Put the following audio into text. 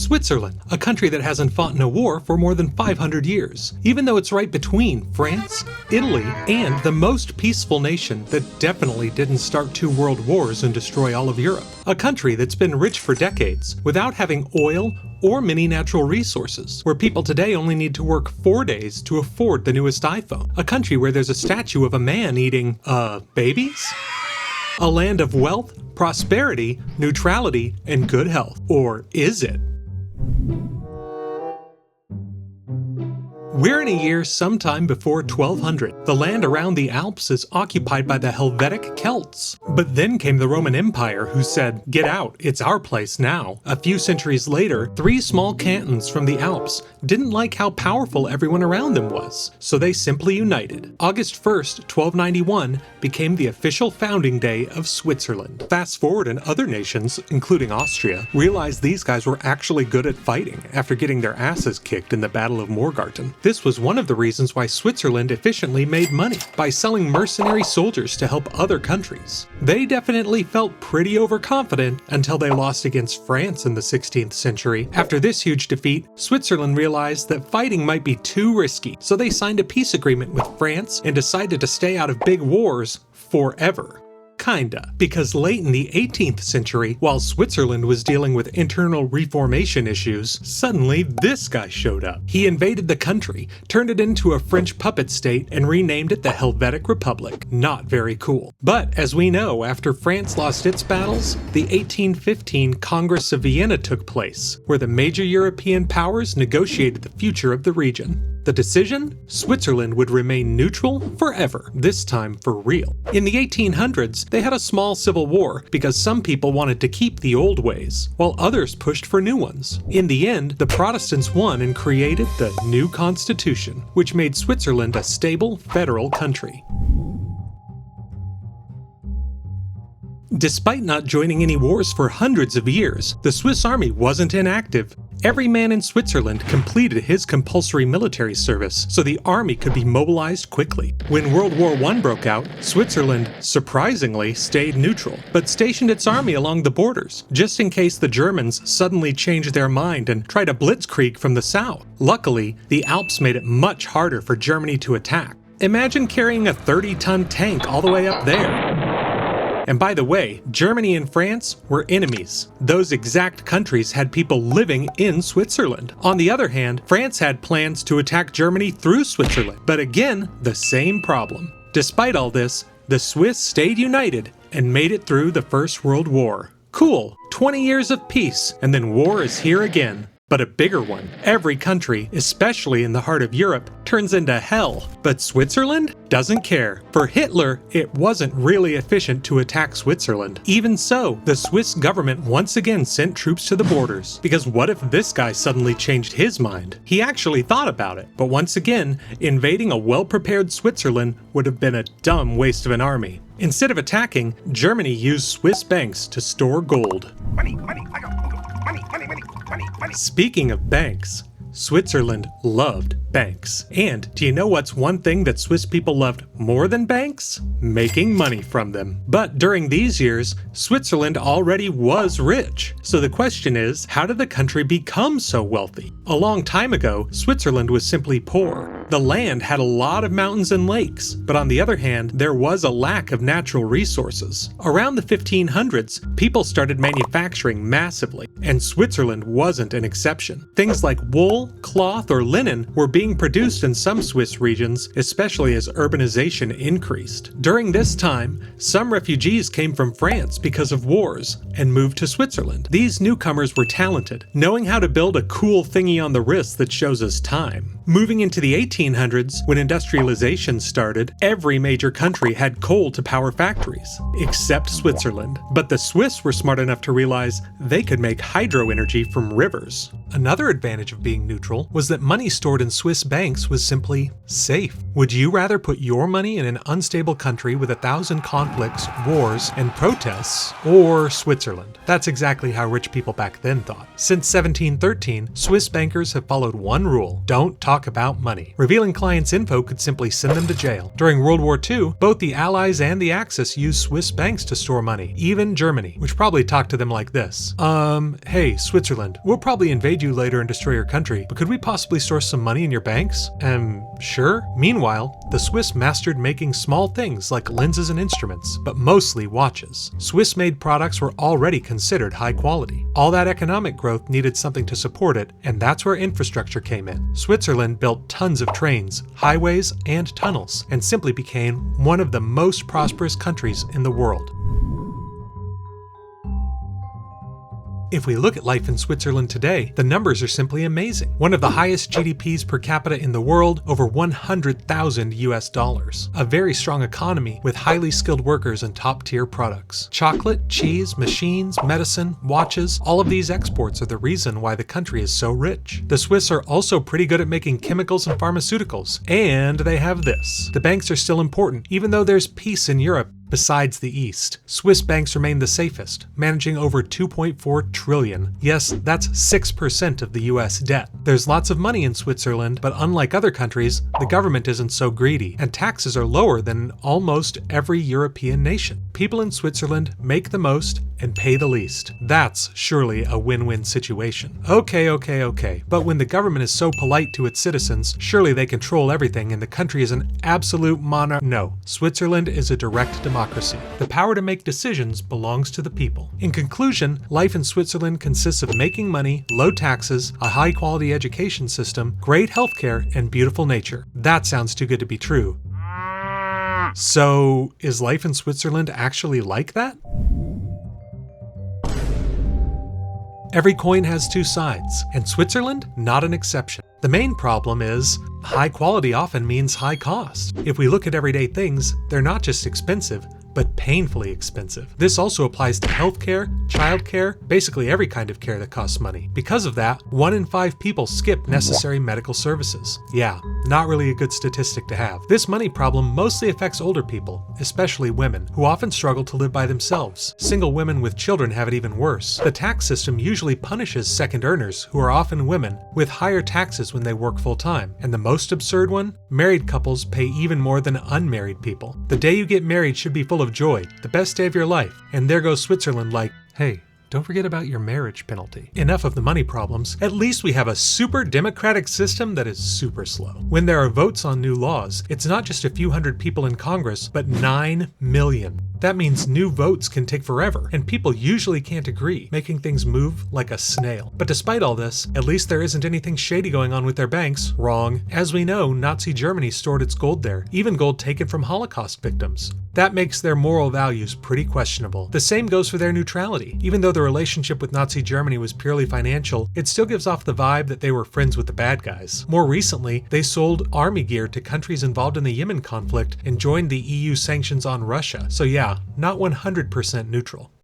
Switzerland, a country that hasn't fought in a war for more than 500 years, even though it's right between France, Italy, and the most peaceful nation that definitely didn't start 2 world wars and destroy all of Europe. A country that's been rich for decades without having oil or many natural resources, where people today only need to work 4 days to afford the newest iPhone. A country where there's a statue of a man eating, babies? A land of wealth, prosperity, neutrality, and good health. Or is it? We're in a year sometime before 1200. The land around the Alps is occupied by the Helvetic Celts. But then came the Roman Empire, who said, "Get out, it's our place now." A few centuries later, 3 small cantons from the Alps didn't like how powerful everyone around them was, so they simply united. August 1st, 1291 became the official founding day of Switzerland. Fast forward, and other nations, including Austria, realized these guys were actually good at fighting after getting their asses kicked in the Battle of Morgarten. This was one of the reasons why Switzerland efficiently made money, by selling mercenary soldiers to help other countries. They definitely felt pretty overconfident until they lost against France in the 16th century. After this huge defeat, Switzerland realized that fighting might be too risky, so they signed a peace agreement with France and decided to stay out of big wars forever. Kinda. Because late in the 18th century, while Switzerland was dealing with internal reformation issues, suddenly this guy showed up. He invaded the country, turned it into a French puppet state, and renamed it the Helvetic Republic. Not very cool. But as we know, after France lost its battles, the 1815 Congress of Vienna took place, where the major European powers negotiated the future of the region. The decision? Switzerland would remain neutral forever, this time for real. In the 1800s, they had a small civil war because some people wanted to keep the old ways, while others pushed for new ones. In the end, the Protestants won and created the new constitution, which made Switzerland a stable federal country. Despite not joining any wars for hundreds of years, the Swiss army wasn't inactive. Every man in Switzerland completed his compulsory military service, so the army could be mobilized quickly. When World War I broke out, Switzerland, surprisingly, stayed neutral, but stationed its army along the borders, just in case the Germans suddenly changed their mind and tried a blitzkrieg from the south. Luckily, the Alps made it much harder for Germany to attack. Imagine carrying a 30-ton tank all the way up there. And by the way, Germany and France were enemies. Those exact countries had people living in Switzerland. On the other hand, France had plans to attack Germany through Switzerland. But again, the same problem. Despite all this, the Swiss stayed united and made it through the First World War. Cool, 20 years of peace, and then war is here again. But a bigger one. Every country, especially in the heart of Europe, turns into hell. But Switzerland doesn't care. For Hitler, it wasn't really efficient to attack Switzerland. Even so, the Swiss government once again sent troops to the borders. Because what if this guy suddenly changed his mind? He actually thought about it. But once again, invading a well-prepared Switzerland would have been a dumb waste of an army. Instead of attacking, Germany used Swiss banks to store gold. Money, I got money. Speaking of banks, Switzerland loved banks. And do you know what's one thing that Swiss people loved more than banks? Making money from them. But during these years, Switzerland already was rich. So the question is, how did the country become so wealthy? A long time ago, Switzerland was simply poor. The land had a lot of mountains and lakes, but on the other hand, there was a lack of natural resources. Around the 1500s, people started manufacturing massively, and Switzerland wasn't an exception. Things like wool, cloth, or linen were being produced in some Swiss regions, especially as urbanization increased. During this time, some refugees came from France because of wars and moved to Switzerland. These newcomers were talented, knowing how to build a cool thingy on the wrist that shows us time. Moving into the 1800s, when industrialization started, every major country had coal to power factories, except Switzerland. But the Swiss were smart enough to realize they could make hydro energy from rivers. Another advantage of being neutral was that money stored in Swiss banks was simply safe. Would you rather put your money in an unstable country with 1,000 conflicts, wars, and protests, or Switzerland? That's exactly how rich people back then thought. Since 1713, Swiss bankers have followed one rule: don't talk about money. Revealing clients' info could simply send them to jail. During World War II, both the Allies and the Axis used Swiss banks to store money, even Germany, which probably talked to them like this. Hey, Switzerland, we'll probably invade invade you later and destroy your country, but could we possibly store some money in your banks? Sure. Meanwhile, the Swiss mastered making small things like lenses and instruments, but mostly watches. Swiss-made products were already considered high quality. All that economic growth needed something to support it, and that's where infrastructure came in. Switzerland built tons of trains, highways, and tunnels, and simply became one of the most prosperous countries in the world. If we look at life in Switzerland today, the numbers are simply amazing. One of the highest GDPs per capita in the world, over 100,000 US dollars. A very strong economy with highly skilled workers and top-tier products. Chocolate, cheese, machines, medicine, watches, all of these exports are the reason why the country is so rich. The Swiss are also pretty good at making chemicals and pharmaceuticals. And they have this. The banks are still important, even though there's peace in Europe. Besides the East, Swiss banks remain the safest, managing over 2.4 trillion. Yes, that's 6% of the US debt. There's lots of money in Switzerland, but unlike other countries, the government isn't so greedy, and taxes are lower than in almost every European nation. People in Switzerland make the most and pay the least. That's surely a win-win situation. Okay, but when the government is so polite to its citizens, surely they control everything and the country is an absolute monarch. No, Switzerland is a direct democracy. The power to make decisions belongs to the people. In conclusion, life in Switzerland consists of making money, low taxes, a high-quality education system, great healthcare, and beautiful nature. That sounds too good to be true. So, is life in Switzerland actually like that? Every coin has two sides, and Switzerland, not an exception. The main problem is, high quality often means high cost. If we look at everyday things, they're not just expensive, but painfully expensive. This also applies to healthcare, childcare, basically every kind of care that costs money. Because of that, 1 in 5 people skip necessary medical services. Yeah, not really a good statistic to have. This money problem mostly affects older people, especially women, who often struggle to live by themselves. Single women with children have it even worse. The tax system usually punishes second earners, who are often women, with higher taxes when they work full-time. And the most absurd one? Married couples pay even more than unmarried people. The day you get married should be full of joy, the best day of your life. And there goes Switzerland like, hey, don't forget about your marriage penalty. Enough of the money problems. At least we have a super democratic system that is super slow. When there are votes on new laws, it's not just a few hundred people in Congress, but 9 million. That means new votes can take forever, and people usually can't agree, making things move like a snail. But despite all this, at least there isn't anything shady going on with their banks. Wrong. As we know, Nazi Germany stored its gold there, even gold taken from Holocaust victims. That makes their moral values pretty questionable. The same goes for their neutrality. Even though the relationship with Nazi Germany was purely financial, it still gives off the vibe that they were friends with the bad guys. More recently, they sold army gear to countries involved in the Yemen conflict and joined the EU sanctions on Russia. So yeah, not 100% neutral.